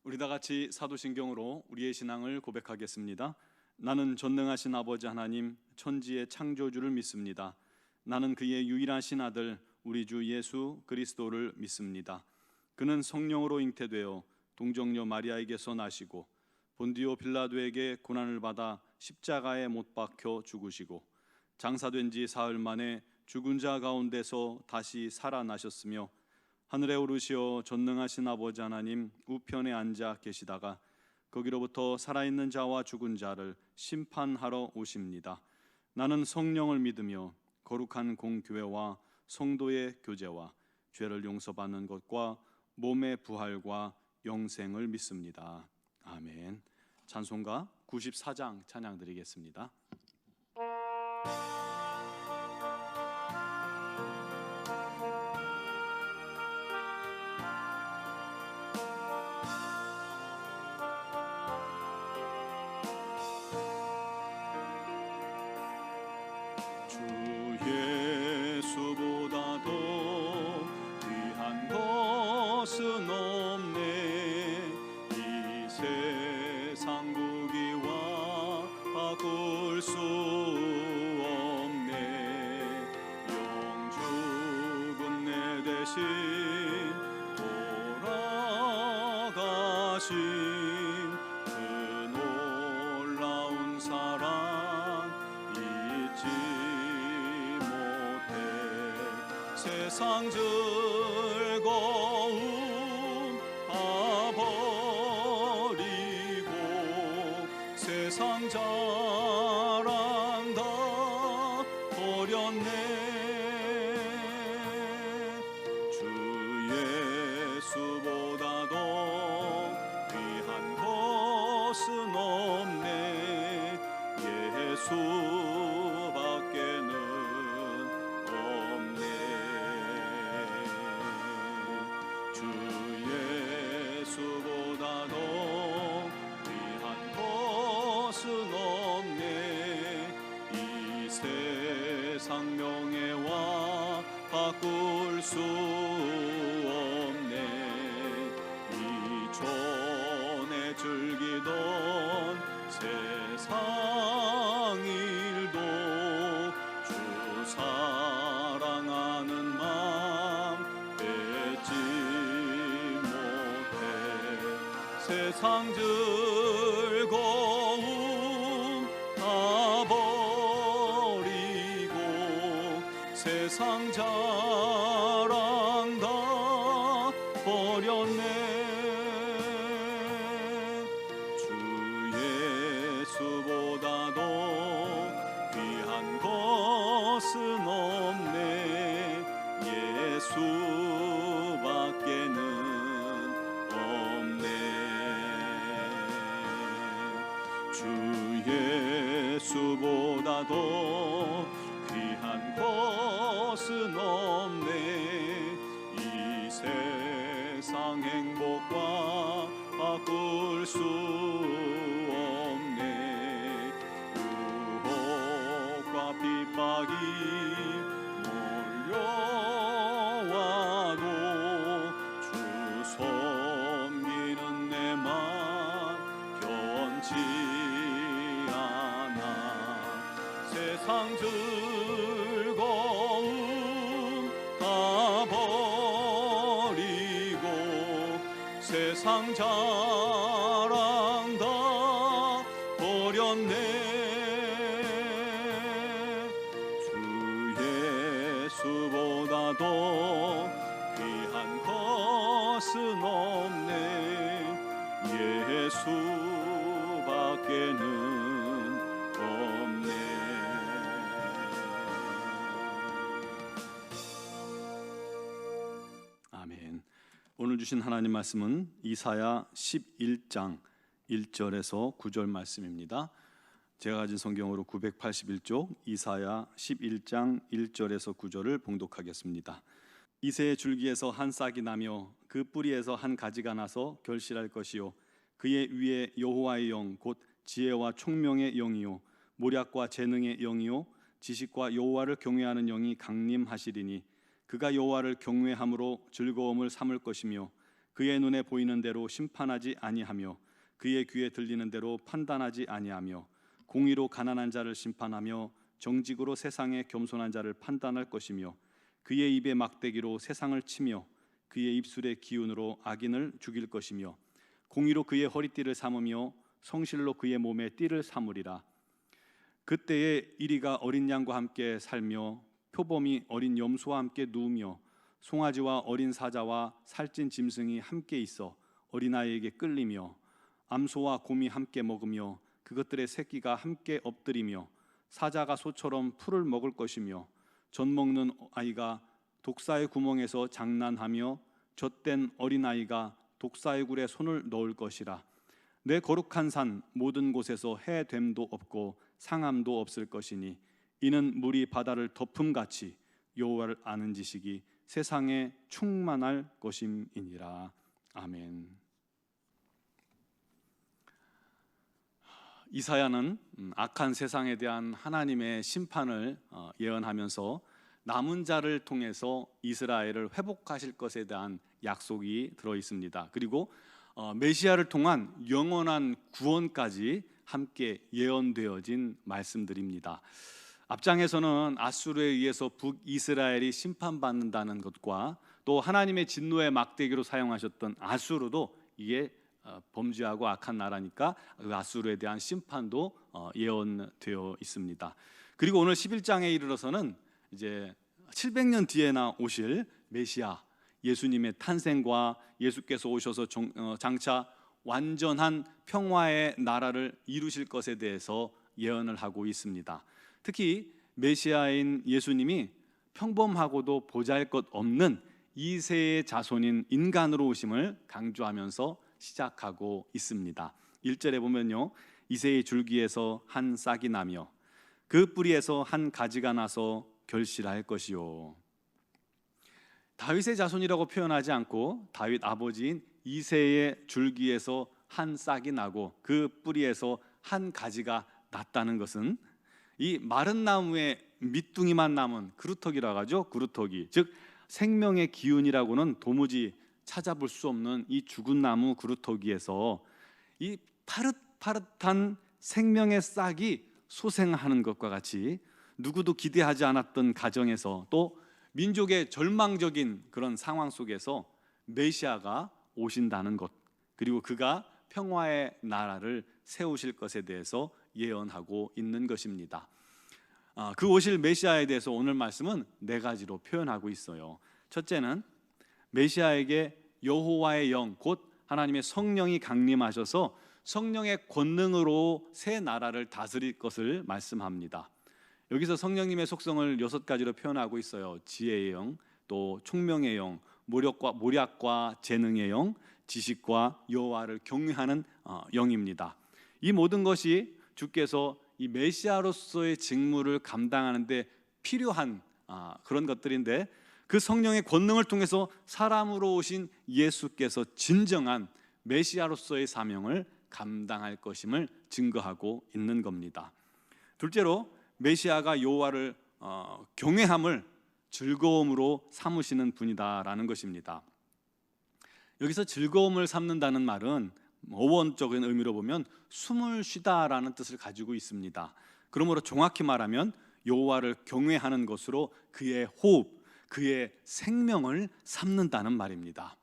우리 다 같이 사도신경으로 우리의 신앙을 고백하겠습니다. 나는 전능하신 아버지 하나님 천지의 창조주를 믿습니다. 나는 그의 유일하신 아들 우리 주 예수 그리스도를 믿습니다. 그는 성령으로 잉태되어 동정녀 마리아에게서 나시고 본디오 빌라도에게 고난을 받아 십자가에 못 박혀 죽으시고 장사된 지 사흘 만에 죽은 자 가운데서 다시 살아나셨으며 하늘에 오르시어 전능하신 아버지 하나님 우편에 앉아 계시다가 거기로부터 살아있는 자와 죽은 자를 심판하러 오십니다. 나는 성령을 믿으며 거룩한 공교회와 성도의 교제와 죄를 용서받는 것과 몸의 부활과 영생을 믿습니다. 아멘. 찬송가 94장 찬양 드리겠습니다. 것은 없네. 이 세상 부귀와 바꿀 수 없네. 영죽은 내 대신 돌아가신 그 놀라운 사랑 잊지 못해. 세상 즐거움 다 버리고 세상 자랑 다 버렸네. 주 예수보다 더 귀한 것은 없네. 예수밖에는 예수보다 더 귀한 것은 없네. 이 세상 명예와 바꿀 수 없네. 이전에 즐기던 세상 일도 주 사랑하는 마음 뺏지 세상 즐거움 다 버리고 세상 자랑 다 버렸네. 주 예수보다 더 귀한 것은 없네. 예수밖에는 예수보다 더 귀한 것은 없네. 이 세상 행복과 바꿀 수 없네. 유혹과 핍박이 몰려와도 주 섬기는 내 맘 변치 세상 즐거움 다 버리고 세상 자랑 다 버렸네. 주 예수보다 더 귀한 것은 없네. 예수밖에는 아멘. 오늘 주신 하나님 말씀은 이사야 11장 1절에서 9절 말씀입니다. 제가 가진 성경으로 981쪽 이사야 11장 1절에서 9절을 봉독하겠습니다. 이새의 줄기에서 한 싹이 나며 그 뿌리에서 한 가지가 나서 결실할 것이요 그의 위에 여호와의 영 곧 지혜와 총명의 영이요 모략과 재능의 영이요 지식과 여호와를 경외하는 영이 강림하시리니 그가 여호와를 경외함으로 즐거움을 삼을 것이며 그의 눈에 보이는 대로 심판하지 아니하며 그의 귀에 들리는 대로 판단하지 아니하며 공의로 가난한 자를 심판하며 정직으로 세상의 겸손한 자를 판단할 것이며 그의 입의 막대기로 세상을 치며 그의 입술의 기운으로 악인을 죽일 것이며 공의로 그의 허리띠를 삼으며 성실로 그의 몸에 띠를 삼으리라. 그때에 이리가 어린 양과 함께 살며 표범이 어린 염소와 함께 누우며 송아지와 어린 사자와 살찐 짐승이 함께 있어 어린아이에게 끌리며 암소와 곰이 함께 먹으며 그것들의 새끼가 함께 엎드리며 사자가 소처럼 풀을 먹을 것이며 젖 먹는 아이가 독사의 구멍에서 장난하며 젖된 어린아이가 독사의 굴에 손을 넣을 것이라. 내 거룩한 산 모든 곳에서 해됨도 없고 상함도 없을 것이니 이는 물이 바다를 덮음같이 여호와를 아는 지식이 세상에 충만할 것임이니라. 아멘. 이사야는 악한 세상에 대한 하나님의 심판을 예언하면서 남은 자를 통해서 이스라엘을 회복하실 것에 대한 약속이 들어 있습니다. 그리고 메시아를 통한 영원한 구원까지 함께 예언되어진 말씀들입니다. 앞장에서는 아수르에 의해서 북이스라엘이 심판받는다는 것과 또 하나님의 진노의 막대기로 사용하셨던 아수르도 이게 범죄하고 악한 나라니까 그 아수르에 대한 심판도 예언되어 있습니다. 그리고 오늘 11장에 이르러서는 이제 700년 뒤에나 오실 메시아 예수님의 탄생과 예수께서 오셔서 장차 완전한 평화의 나라를 이루실 것에 대해서 예언을 하고 있습니다. 특히 메시아인 예수님이 평범하고도 보잘것없는 이세의 자손인 인간으로 오심을 강조하면서 시작하고 있습니다. 1절에 보면요, 이새의 줄기에서 한 싹이 나며 그 뿌리에서 한 가지가 나서 결실할 것이요. 다윗의 자손이라고 표현하지 않고 다윗 아버지인 이새의 줄기에서 한 싹이 나고 그 뿌리에서 한 가지가 났다는 것은 이 마른 나무에 밑둥이만 남은 그루터기라고 하죠. 그루터기, 즉 생명의 기운이라고는 도무지 찾아볼 수 없는 이 죽은 나무 그루터기에서 이 파릇파릇한 생명의 싹이 소생하는 것과 같이 누구도 기대하지 않았던 가정에서 또 민족의 절망적인 그런 상황 속에서 메시아가 오신다는 것, 그리고 그가 평화의 나라를 세우실 것에 대해서 예언하고 있는 것입니다. 그 오실 메시아에 대해서 오늘 말씀은 4가지로 표현하고 있어요. 첫째는 메시아에게 여호와의 영, 곧 하나님의 성령이 강림하셔서 성령의 권능으로 새 나라를 다스릴 것을 말씀합니다. 여기서 성령님의 속성을 6가지로 표현하고 있어요. 지혜의 영, 또 총명의 영, 모략과 재능의 영, 지식과 여호와를 경외하는 영입니다. 이 모든 것이 주께서 이 메시아로서의 직무를 감당하는 데 필요한 그런 것들인데, 그 성령의 권능을 통해서 사람으로 오신 예수께서 진정한 메시아로서의 사명을 감당할 것임을 증거하고 있는 겁니다. 둘째로 메시아가 여호와를 경외함을 즐거움으로 삼으시는 분이다라는 것입니다. 여기서 즐거움을 삼는다는 말은 어원적인 의미로 보면 숨을 쉬다라는 뜻을 가지고 있습니다. 그러므로 정확히 말하면 여호와를 경외하는 것으로 그의 호흡, 그의 생명을 삼는다는 말입니다.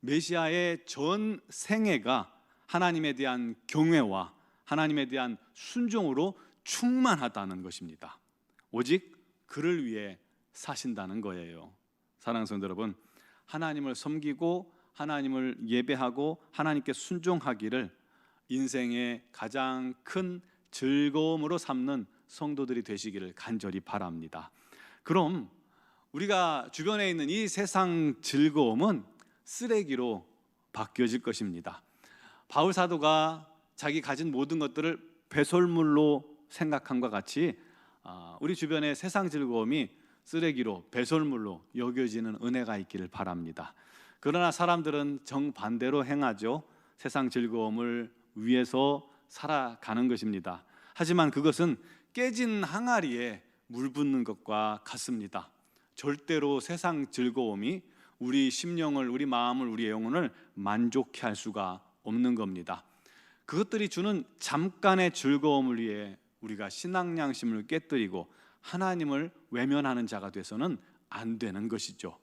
메시아의 전 생애가 하나님에 대한 경외와 하나님에 대한 순종으로 충만하다는 것입니다. 오직 그를 위해 사신다는 거예요. 사랑하는 성도 여러분, 하나님을 섬기고 하나님을 예배하고 하나님께 순종하기를 인생의 가장 큰 즐거움으로 삼는 성도들이 되시기를 간절히 바랍니다. 그럼 우리가 주변에 있는 이 세상 즐거움은 쓰레기로 바뀌어질 것입니다. 바울 사도가 자기 가진 모든 것들을 배설물로 생각함과 같이 우리 주변의 세상 즐거움이 쓰레기로, 배설물로 여겨지는 은혜가 있기를 바랍니다. 그러나 사람들은 정반대로 행하죠. 세상 즐거움을 위해서 살아가는 것입니다. 하지만 그것은 깨진 항아리에 물 붓는 것과 같습니다. 절대로 세상 즐거움이 우리 심령을, 우리 마음을, 우리의 영혼을 만족해 할 수가 없는 겁니다. 그것들이 주는 잠깐의 즐거움을 위해 우리가 신앙 양심을 깨뜨리고 하나님을 외면하는 자가 돼서는 안 되는 것이죠.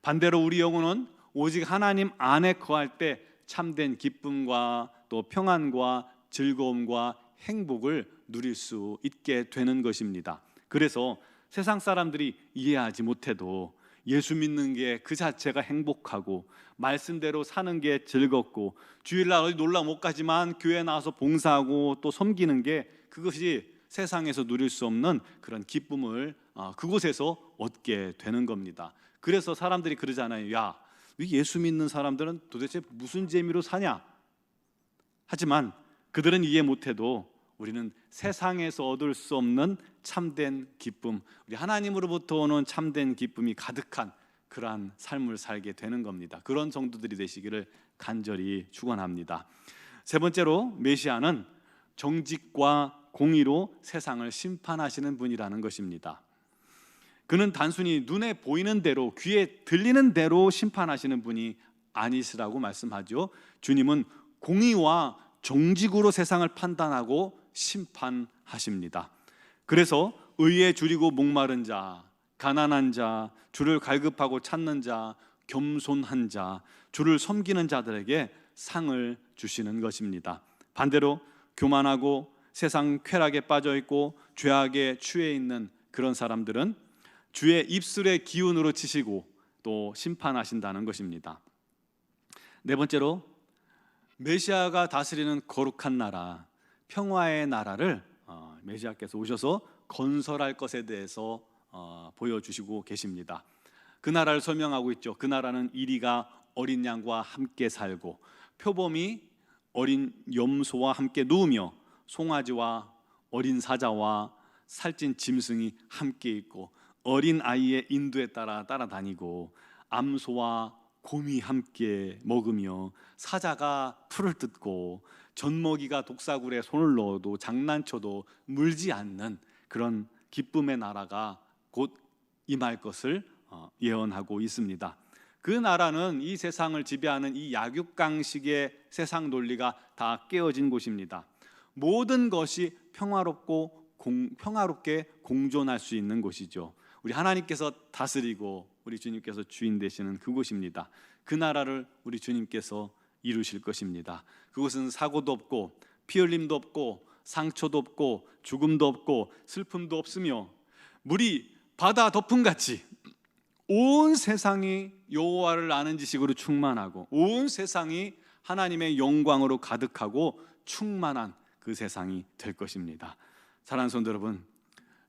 반대로 우리 영혼은 오직 하나님 안에 거할 때 참된 기쁨과 또 평안과 즐거움과 행복을 누릴 수 있게 되는 것입니다. 그래서 세상 사람들이 이해하지 못해도 예수 믿는 게 그 자체가 행복하고 말씀대로 사는 게 즐겁고 주일날 어디 놀러 못 가지만 교회 나와서 봉사하고 또 섬기는 게 그것이 세상에서 누릴 수 없는 그런 기쁨을 그곳에서 얻게 되는 겁니다. 그래서 사람들이 그러잖아요. 야, 예수 믿는 사람들은 도대체 무슨 재미로 사냐? 하지만 그들은 이해 못해도 우리는 세상에서 얻을 수 없는 참된 기쁨, 우리 하나님으로부터 오는 참된 기쁨이 가득한 그러한 삶을 살게 되는 겁니다. 그런 성도들이 되시기를 간절히 축원합니다. 세 번째로 메시아는 정직과 공의로 세상을 심판하시는 분이라는 것입니다. 그는 단순히 눈에 보이는 대로, 귀에 들리는 대로 심판하시는 분이 아니시라고 말씀하죠. 주님은 공의와 정직으로 세상을 판단하고 심판하십니다. 그래서 의에 줄이고 목마른 자, 가난한 자, 주를 갈급하고 찾는 자, 겸손한 자, 주를 섬기는 자들에게 상을 주시는 것입니다. 반대로 교만하고 세상 쾌락에 빠져 있고 죄악에 취해 있는 그런 사람들은 주의 입술의 기운으로 치시고 또 심판하신다는 것입니다. 네 번째로 메시아가 다스리는 거룩한 나라, 평화의 나라를 메시아께서 오셔서 건설할 것에 대해서 보여주시고 계십니다. 그 나라를 설명하고 있죠. 그 나라는 이리가 어린 양과 함께 살고 표범이 어린 염소와 함께 누우며 송아지와 어린 사자와 살찐 짐승이 함께 있고 어린 아이의 인도에 따라다니고 암소와 곰이 함께 먹으며 사자가 풀을 뜯고 젖먹이가 독사굴에 손을 넣어도 장난쳐도 물지 않는 그런 기쁨의 나라가 곧 임할 것을 예언하고 있습니다. 그 나라는 이 세상을 지배하는 이 약육강식의 세상 논리가 다 깨어진 곳입니다. 모든 것이 평화롭게 공존할 수 있는 곳이죠. 우리 하나님께서 다스리고 우리 주님께서 주인 되시는 그곳입니다. 그 나라를 우리 주님께서 이루실 것입니다. 그곳은 사고도 없고 피 흘림도 없고 상처도 없고 죽음도 없고 슬픔도 없으며 물이 바다 덮음같이 온 세상이 여호와를 아는 지식으로 충만하고 온 세상이 하나님의 영광으로 가득하고 충만한 그 세상이 될 것입니다. 사랑하는 성도 여러분,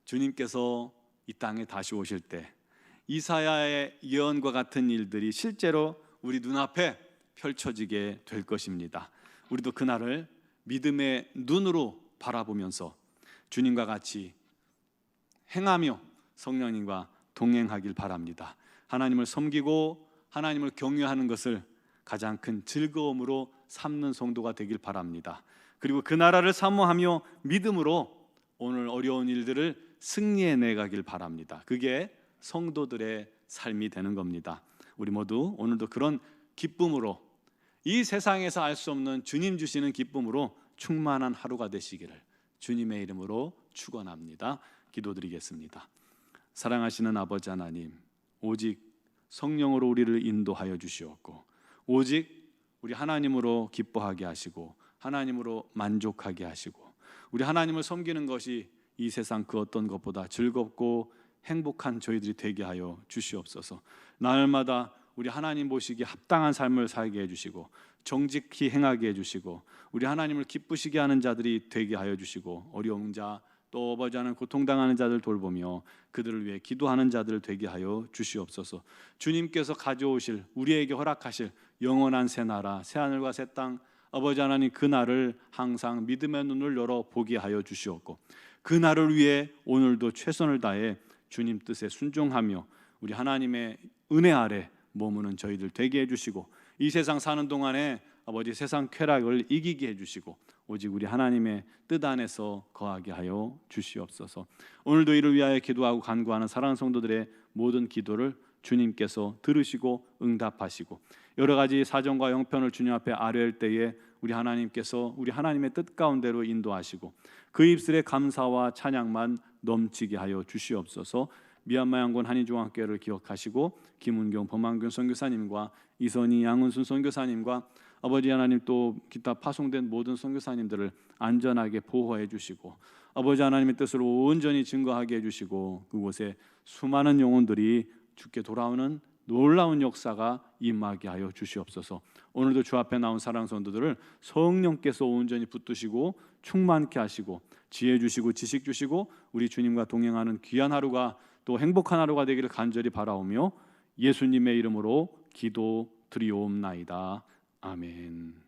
주님께서 이 땅에 다시 오실 때 이사야의 예언과 같은 일들이 실제로 우리 눈앞에 펼쳐지게 될 것입니다. 우리도 그날을 믿음의 눈으로 바라보면서 주님과 같이 행하며 성령님과 동행하길 바랍니다. 하나님을 섬기고 하나님을 경외하는 것을 가장 큰 즐거움으로 삼는 성도가 되길 바랍니다. 그리고 그 나라를 사모하며 믿음으로 오늘 어려운 일들을 승리해 내가길 바랍니다. 그게 성도들의 삶이 되는 겁니다. 우리 모두 오늘도 그런 기쁨으로 이 세상에서 알 수 없는 주님 주시는 기쁨으로 충만한 하루가 되시기를 주님의 이름으로 축원합니다. 기도드리겠습니다. 사랑하시는 아버지 하나님, 오직 성령으로 우리를 인도하여 주시옵고 오직 우리 하나님으로 기뻐하게 하시고 하나님으로 만족하게 하시고 우리 하나님을 섬기는 것이 이 세상 그 어떤 것보다 즐겁고 행복한 저희들이 되게 하여 주시옵소서. 날마다 우리 하나님 보시기에 합당한 삶을 살게 해주시고 정직히 행하게 해주시고 우리 하나님을 기쁘시게 하는 자들이 되게 하여 주시고 어려운 자 또 아버지 하나님 고통당하는 자들 돌보며 그들을 위해 기도하는 자들 되게 하여 주시옵소서. 주님께서 가져오실 우리에게 허락하실 영원한 새 나라 새 하늘과 새 땅 아버지 하나님 그 날을 항상 믿음의 눈을 열어 보게 하여 주시옵고 그 날을 위해 오늘도 최선을 다해 주님 뜻에 순종하며 우리 하나님의 은혜 아래 머무는 저희들 되게 해주시고 이 세상 사는 동안에 아버지 세상 쾌락을 이기게 해주시고 오직 우리 하나님의 뜻 안에서 거하게 하여 주시옵소서. 오늘도 이를 위하여 기도하고 간구하는 사랑하는 성도들의 모든 기도를 주님께서 들으시고 응답하시고 여러 가지 사정과 형편을 주님 앞에 아뢰할 때에 우리 하나님께서 우리 하나님의 뜻 가운데로 인도하시고 그 입술에 감사와 찬양만 넘치게 하여 주시옵소서. 미얀마 양곤 한인중앙교회를 기억하시고 김은경 범한균 선교사님과 이선희 양은순 선교사님과 아버지 하나님 또 기타 파송된 모든 선교사님들을 안전하게 보호해 주시고 아버지 하나님의 뜻을 온전히 증거하게 해주시고 그곳에 수많은 영혼들이 주께 돌아오는 놀라운 역사가 임하게 하여 주시옵소서. 오늘도 주 앞에 나온 사랑 성도들을 성령께서 온전히 붙드시고 충만케 하시고 지혜 주시고 지식 주시고 우리 주님과 동행하는 귀한 하루가 또 행복한 하루가 되기를 간절히 바라오며 예수님의 이름으로 기도 드리옵나이다. 아멘.